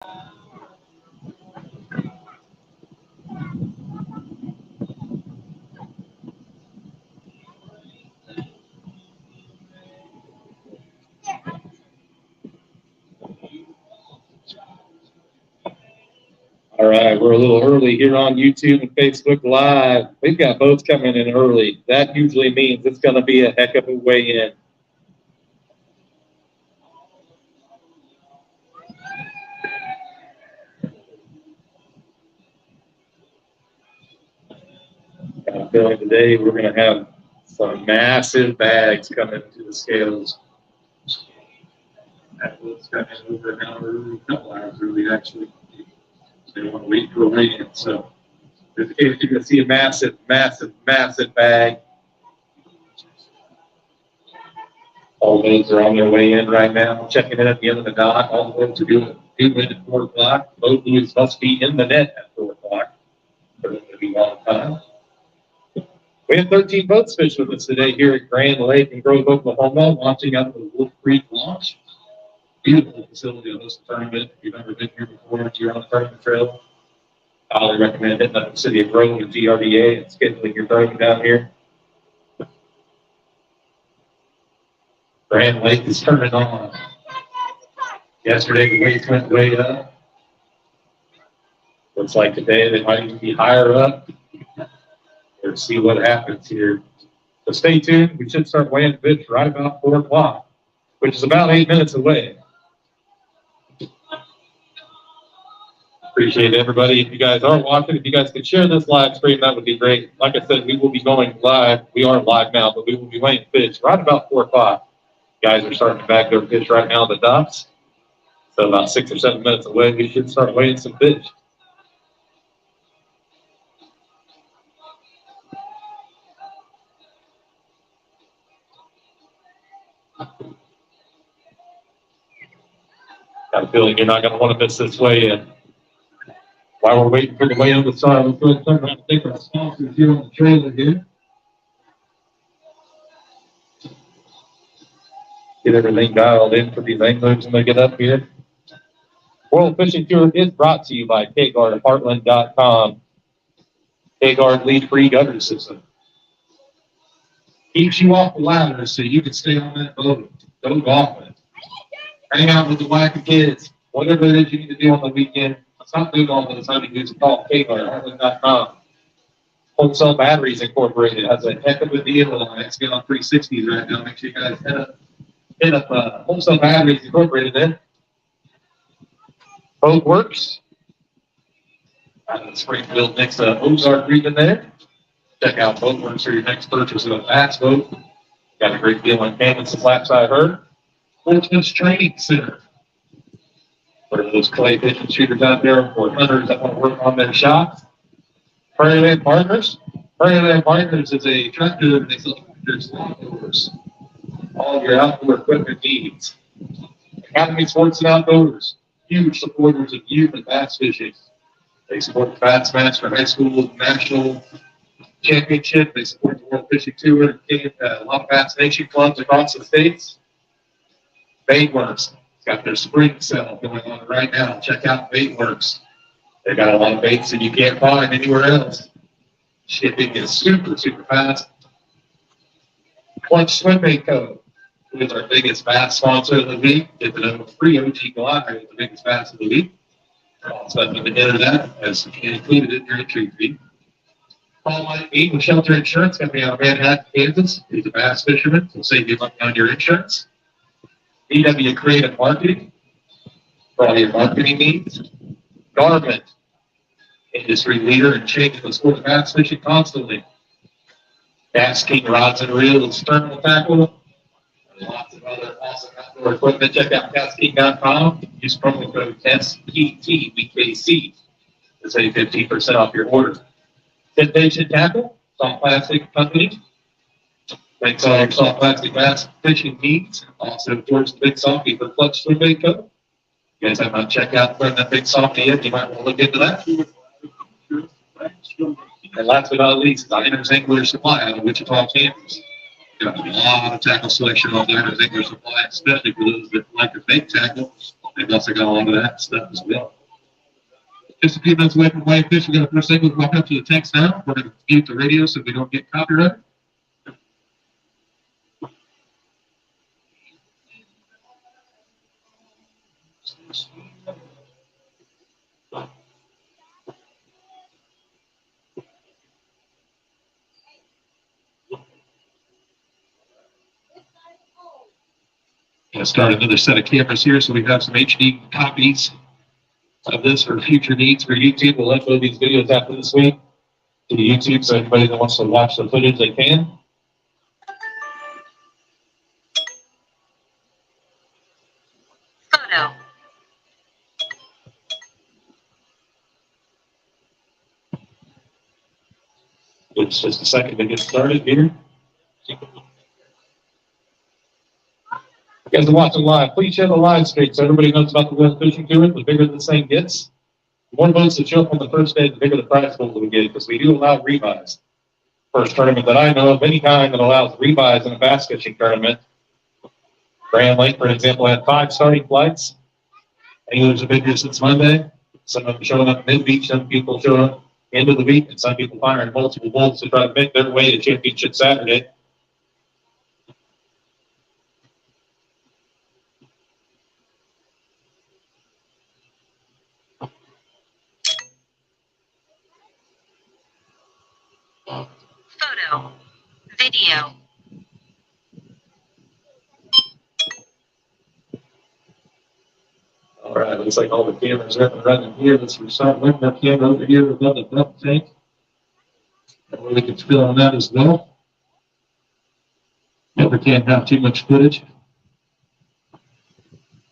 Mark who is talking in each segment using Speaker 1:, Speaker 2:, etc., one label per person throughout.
Speaker 1: All right, we're a little early here on YouTube and Facebook Live. We've got boats coming in early. That usually means it's going to be a heck of a weigh-in. Got a feeling today we're going to have some massive bags coming to the scales. That boat's coming over an hour early, a couple hours early, actually. They want to wait for a weigh-in. So you're going to see a massive, massive, massive bag. All boats are on their way in right now. Checking in at the end of the dock. All the boats are doing at 4 o'clock. Boat buoys must be in the net at 4 o'clock for them to be on time. We have 13 boats fish with us today here at Grand Lake in Grove, Oklahoma, launching out of the Wolf Creek launch. Beautiful facility to host a tournament. If you've never been here before, if you're on the tournament trail, I highly recommend hitting up the city of Grove and GRDA and scheduling your tournament down here. Grand Lake is turning on. Yesterday the weights went way up. Looks like today they might even be higher up. Let's see what happens here. So stay tuned. We should start weighing fish right about 4 o'clock, which is about 8 minutes away. Appreciate everybody. If you guys are watching, if you guys could share this live stream, that would be great. Like I said, we will be going live. We are live now, but we will be weighing fish right about 4 o'clock. Guys are starting to bag their fish right now at the docks. So about 6 or 7 minutes away, we should start weighing some fish. Got a feeling you're not going to want to miss this weigh-in. While we're waiting for the weigh-in to start, let's go ahead and thank our sponsors here on the trailer here. Get everything dialed in for these anglers when they get up here. World Fishing Tour is brought to you by KGuard at Heartland.com. KGuard lead-free gutter system. Keeps you off the ladder so you can stay on that boat. Don't go off it. Hang out with the wife and kids. Whatever it is you need to do on the weekend. Stop doing all the time. You can call KGuard at Heartland.com. Wholesale Batteries Incorporated has a heck of a deal on XBL 360s right now. Make sure you guys hit up Wholesale Batteries Incorporated then. Boat Works. Out of the Springfield next to Ozark region there. Check out Boat Works for your next purchase of a bass boat. Got a great deal on cannons and flaps, I heard. Sportsman's Training Center. For those clay fishing shooters out there or hunters that want to work on their shots. Prairie Land Partners. Prairie Land Partners is a tractor that they sell tractors, lawnmowers, all your outdoor equipment needs. Academy Sports and Outdoors, huge supporters of youth and bass fishing. They support the Bass Match for high school national championship. They support the World Fishing Tour and a lot of Bass Nation clubs across the states. Baitworks got their spring sale going on right now. Check out Baitworks. They got a lot of baits that you can't find anywhere else. Shipping is super, super fast. Clutch Swim Bait Co. who is our biggest bass sponsor of the week. Get the number 3 OG Glider is the biggest bass of the week. So at the end of that, as included in your entry fee. Paul Mike Mead with Shelter Insurance Company out of Manhattan, Kansas. He's a bass fisherman. He'll save you money on your insurance. EW Creative Marketing for all your marketing needs. Garment, industry leader and changing the sport of bass fishing constantly. Bass King rods and reels, terminal tackle, and lots of other awesome outdoor equipment. Check out BassKing.com. Use promo code SPTBKC to save 15% off your order. Temptation Tackle, soft plastic company. Thanks all your soft plastic bass fishing needs. Also, of course, the Big Softy for Clutch Swim Bait Co. You guys have not checked out where that Big Softy is. You might want to look into that. And last but not least, Diners Angler Supply out of Wichita, Kansas. Got a lot of tackle selection on Diners Angler Supply, especially for those that like to bait tackle. They've also got a lot of that stuff as well. Just a few minutes away from weighing fish. We're going to first thing, we'll walk up to the tanks now. We're going to mute the radio so we don't get copyrighted. Going to start another set of cameras here so we have some HD copies of this for future needs for YouTube. We'll upload these videos after this week to YouTube so anybody that wants to watch the footage, they can.
Speaker 2: Photo.
Speaker 1: It's just a second to get started here. You guys are watching live. Please share the live stream so everybody knows about the West Fishing Tour. The bigger this thing gets, the more votes that show up on the first day, the bigger the prize pool that we get, because we do allow rebuys. First tournament that I know of any kind that allows rebuys in a bass fishing tournament. Grand Lake, for example, had 5 starting flights. Anglers have been here since Monday. Some of them showing up mid-beach, some people showing up end of the week, and some people firing multiple bolts to try to make their way to Championship Saturday.
Speaker 2: Photo. Video.
Speaker 1: All right, looks like all the cameras are up and running here. Let's restart one more camera over here above the dump tank. That way we can fill on that as well. Never can't have too much footage.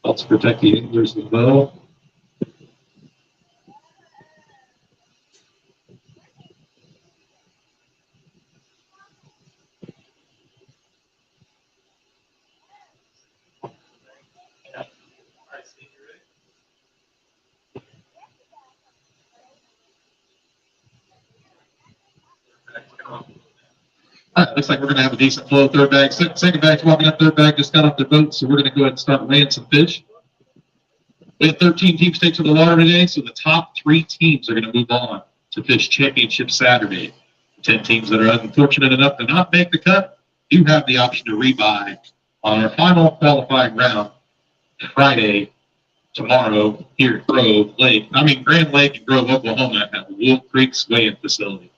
Speaker 1: Helps protect the anglers as well. Looks like we're going to have a decent flow of third bag. Second bag's walking up, third bag just got off the boat, so we're going to go ahead and start weighing some fish. We had 13 teams take to the water today, so the top 3 teams are going to move on to fish Championship Saturday. 10 teams that are unfortunate enough to not make the cut do have the option to rebuy on our final qualifying round Friday, tomorrow, here at Grand Lake and Grove, Oklahoma at Wolf Creek's weigh-in facility.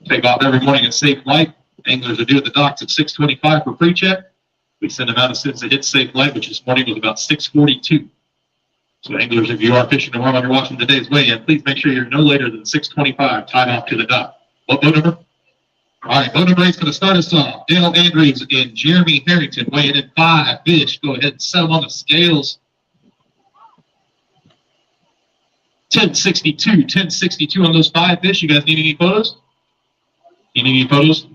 Speaker 1: Take off every morning at safe light. Anglers are due at the docks at 6:25 for pre-check. We send them out as soon as they hit safe light, which this morning was about 6:42. So anglers, if you are fishing tomorrow and you're watching today's weigh-in, please make sure you're no later than 6:25 tied off to the dock. What boat number? All right, boat number 8 is going to start us off. Dale Andrews and Jeremy Harrington weighing in 5 fish. Go ahead and set them on the scales. 1062 on those 5 fish. You guys need any photos? You need any photos?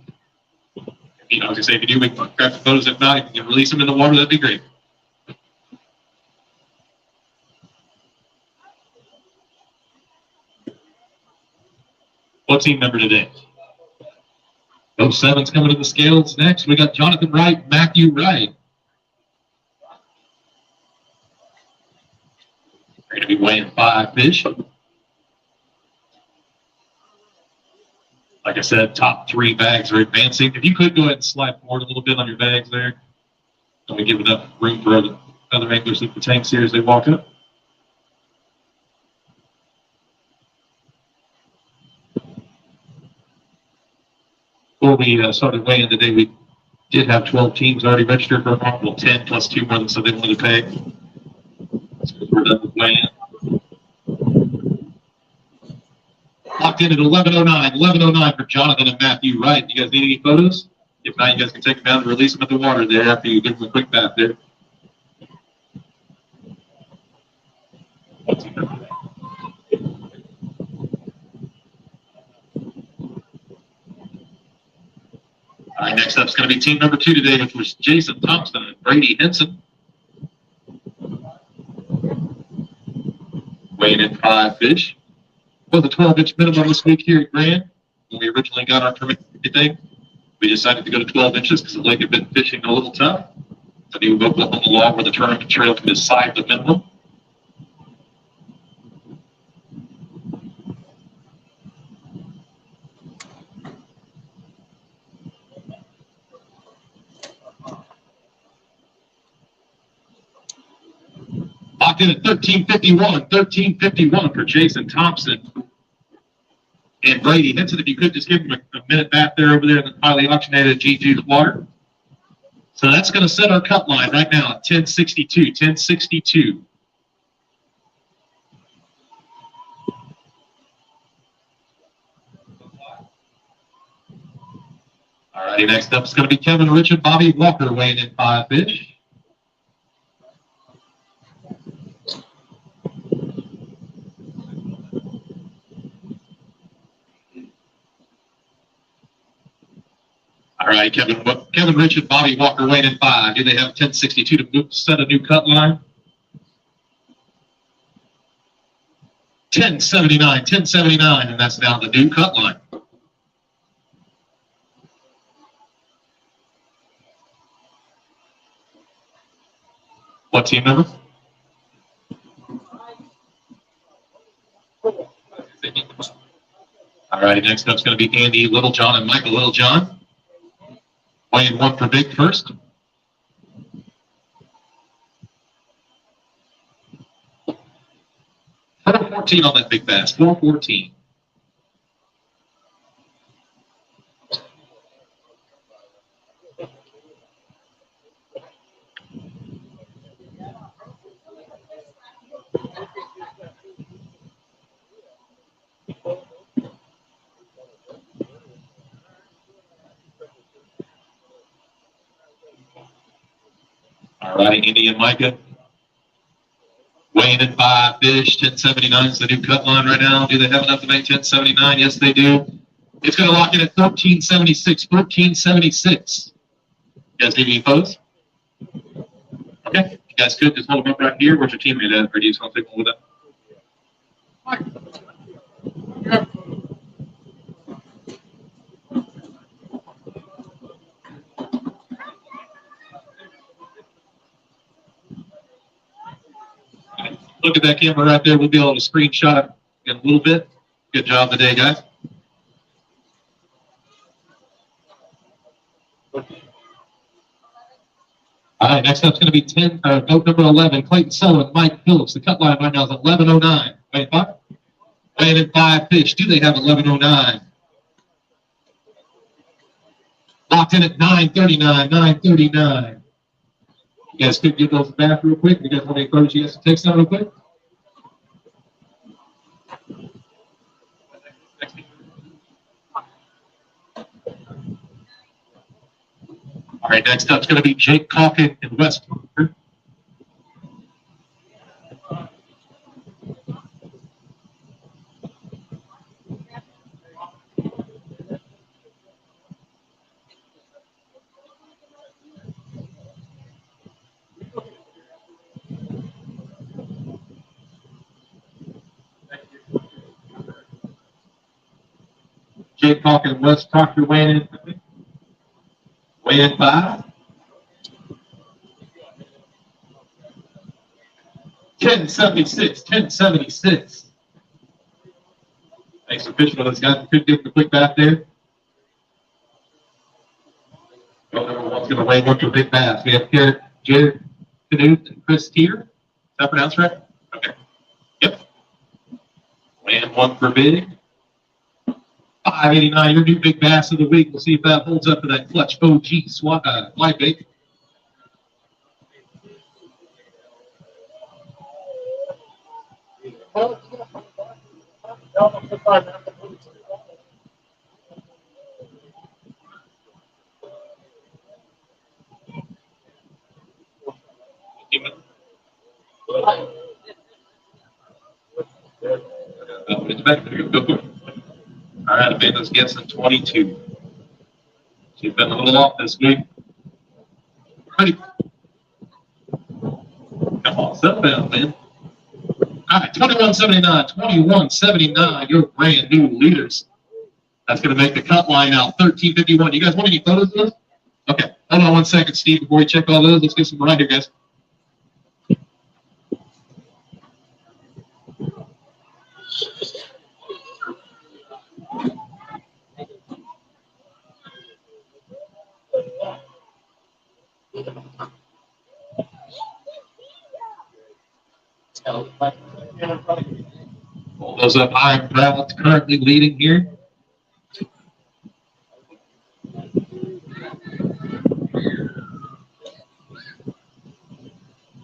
Speaker 1: I was going to say, if you do, we can grab the photos. If not, if you can release them in the water, that'd be great. What team number today? 07's coming to the scales next. We got Jonathan Wright, Matthew Wright. We're going to be weighing 5 fish. Like I said, top 3 bags are advancing. If you could go ahead and slide forward a little bit on your bags there, and we give enough room for other anglers at the tanks here as they walk up. Before we started weighing today, we did have 12 teams already registered for a possible 10 plus 2 more than so they wanted to pay. So we're done with weighing. Locked in at 11:09 for Jonathan and Matthew Wright. You guys need any photos? If not, you guys can take them down and release them at the water there after you give them a quick bath there. All right, next up is going to be team number 2 today, which was Jason Thompson and Brady Henson. Weighing in 5 fish. Was a 12-inch minimum this week here at Grand. When we originally got our permit today, we decided to go to 12 inches because the lake had been fishing a little tough. The new Oklahoma law where the tournament trail can decide the minimum. Locked in at 13:51 for Jason Thompson. And Brady Henson, if you could just give him a minute back there over there in the highly oxygenated G2 water. So that's going to set our cut line right now at 10:62. All righty, next up is going to be Kevin Richard, Bobby Walker weighing in 5 fish. All right, Kevin Richard, Bobby Walker weighing in 5. Do they have 10:62 to set a new cut line? 10:79, and that's now the new cut line. What team number? All right, next up is going to be Andy Littlejohn and Michael Littlejohn. Weighing 1 for big first. $4.14 on that big bass. $4.14. All right, Andy and Micah. Weighing in 5 fish. 10:79 is the new cut line right now. Do they have enough to make 10:79? Yes, they do. It's going to lock in at 13:76. 13:76. You guys need any photos? Okay. You guys could just hold them up right here. Where's your teammate at? Or do you just want to take one with them? Look at that camera right there. We'll be able to screenshot in a little bit. Good job today, guys. All right, next up is going to be boat number 11, Clayton Sullivan, Mike Phillips. The cut line right now is 11:09. Wait, what? Weighing in 5 fish. Do they have 11:09? Locked in at 9:39. 9:39. You guys could get those back real quick. You guys want to encourage you guys to take some real quick? All right, next up is going to be Jake Calkin in West Parker. Jake Calkin, West Proctor, weighing in 5. 10:76. 10:76. Thanks for fishing with us, guys. Could give the quick back there. Well, number one's going to weigh 1 for big bass. We have Jared Canute and Chris Teeter. Is that pronounced right? Okay. Yep. Weighing 1 for big. 589, your new big bass of the week. We'll see if that holds up to that clutch OG fly bait. All right, Amanda's guessing 22. She's been a little off this week. Ready? Come on, settle down, man. All right, 21.79. 21.79. Your brand new leaders. That's going to make the cut line out 13.51. You guys want any photos of this? Okay, hold on 1 second, Steve. Before we check all those, let's get some right here, guys. Those up high and proud, currently leading here.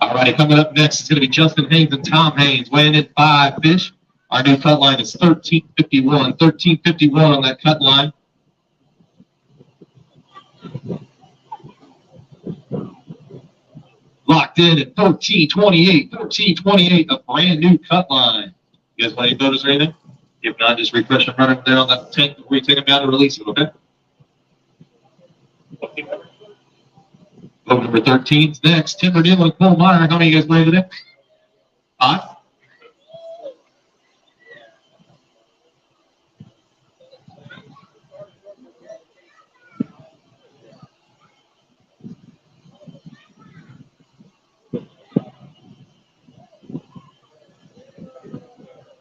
Speaker 1: All right, coming up next is going to be Justin Haynes and Tom Haynes, weighing in 5 fish. Our new cut line is 1351. 1351 on that cut line. Locked in at 1328. 1328, a brand new cut line. You guys want any photos or anything? If not, just refresh and run them there on that tank before you take them down and release them, okay? Boat number 13 is next. Tim Neal and Cole Meyer. How many of you guys weigh today? 5?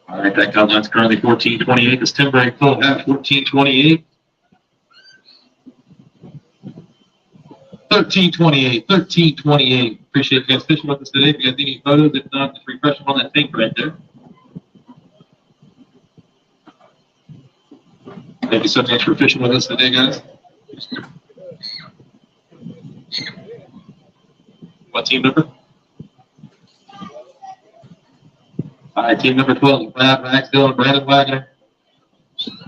Speaker 1: All right, that cut line's currently 1428. This Tim Brake full at 1428. 1328, 1328. Appreciate you guys fishing with us today. If you guys need any photos, if not, just refresh them on that tank right there. Thank you so much for fishing with us today, guys. What team number? All right, team number 12, Brad Ragsdale and Brandon Wagner.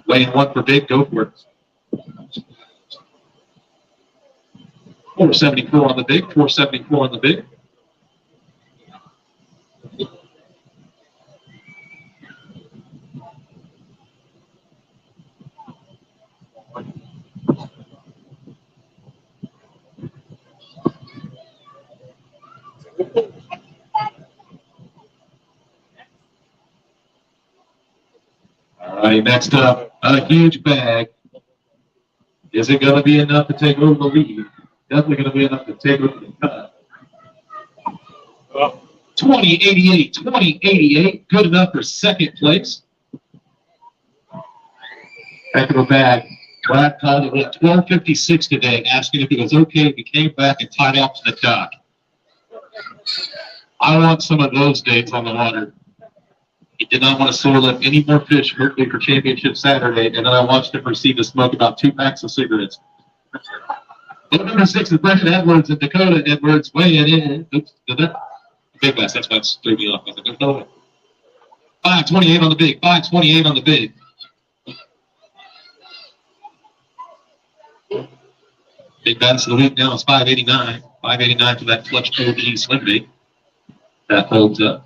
Speaker 1: Weighing 1 for big, go for it. 474 on the big, 474 on the big. All right, next up, a huge bag. Is it going to be enough to take over the lead? Definitely going to be enough to take over the cut. 2088, 2088, good enough for second place. Back of the bag. Brad called it at 12:56 today, asking if it was okay if he came back and tied off to the dock. I want some of those dates on the water. He did not want to sore lift any more fish, hopefully for Championship Saturday, and then I watched him proceed to smoke about 2 packs of cigarettes. Boat number 6 is Brendan Edwards and Dakota Edwards weighing in. Oops, did that? Big bass, that's what threw me off. I think there's no way. 528 on the big, 528 on the big. Big bass of the week now is 589. 589 for that clutch OG slim bait. That holds up.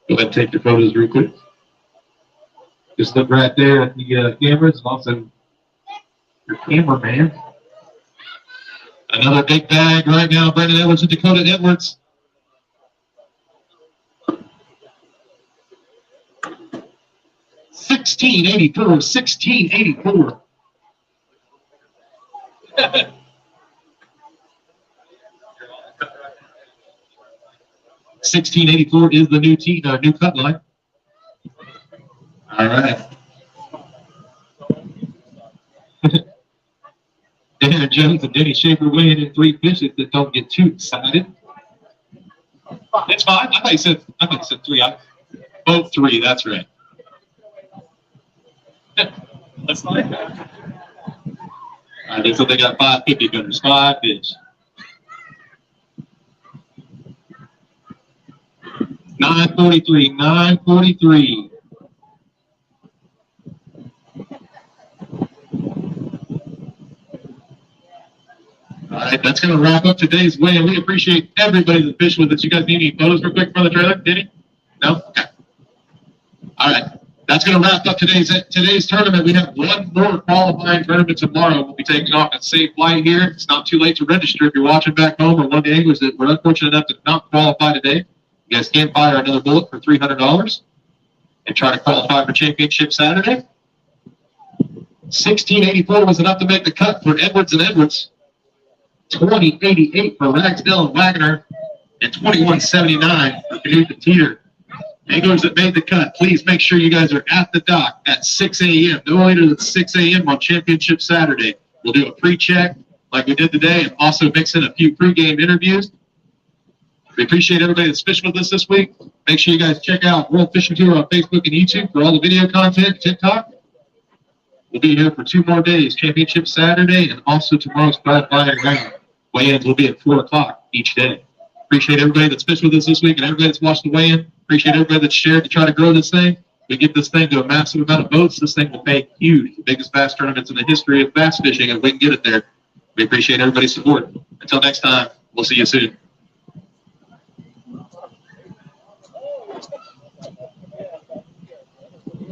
Speaker 1: Go ahead and take your photos real quick. Just look right there at the cameras and also your cameraman. Another big bag right now, Brendan Edwards and Dakota Edwards. $16.84, $16.84. $16.84 is the new cut line. All right. Dan Jones and Denny Schaefer weighing in 3 fishes that don't get too excited. It's fine. I thought you said 3. Both 3. That's right. That's fine. All right. So they got 550 gunners. 5 fish. 943. 943. All right, that's going to wrap up today's weigh, and we appreciate everybody that fished with us. You guys need any photos real quick for the trailer? Did he? No? Okay. All right, that's going to wrap up today's tournament. We have one more qualifying tournament tomorrow. We'll be taking off at Safe Flight here. It's not too late to register if you're watching back home or one of the anglers that were unfortunate enough to not qualify today. You guys can fire another bullet for $300 and try to qualify for Championship Saturday. 1684 was enough to make the cut for Edwards and Edwards. 2088 for Ragsdale and Wagner, and 2179 for Canute and Teeter. Anglers that made the cut, please make sure you guys are at the dock at 6 a.m. No later than 6 a.m. on Championship Saturday. We'll do a pre-check like we did today and also mix in a few pre-game interviews.
Speaker 2: We appreciate everybody that's fishing with us this week. Make sure you guys check out World Fishing Tour on Facebook and YouTube for all the video content, TikTok. We'll be here for 2 more days, Championship Saturday and also tomorrow's Qualifier round. Weigh-ins will be at 4 o'clock each day. Appreciate everybody that's fished with us this week and everybody that's watched the weigh-in. Appreciate everybody that's shared to try to grow this thing. We get this thing to a massive amount of boats. This thing will pay huge, the biggest bass tournaments in the history of bass fishing, if we can get it there. We appreciate everybody's support. Until next time, we'll see you soon.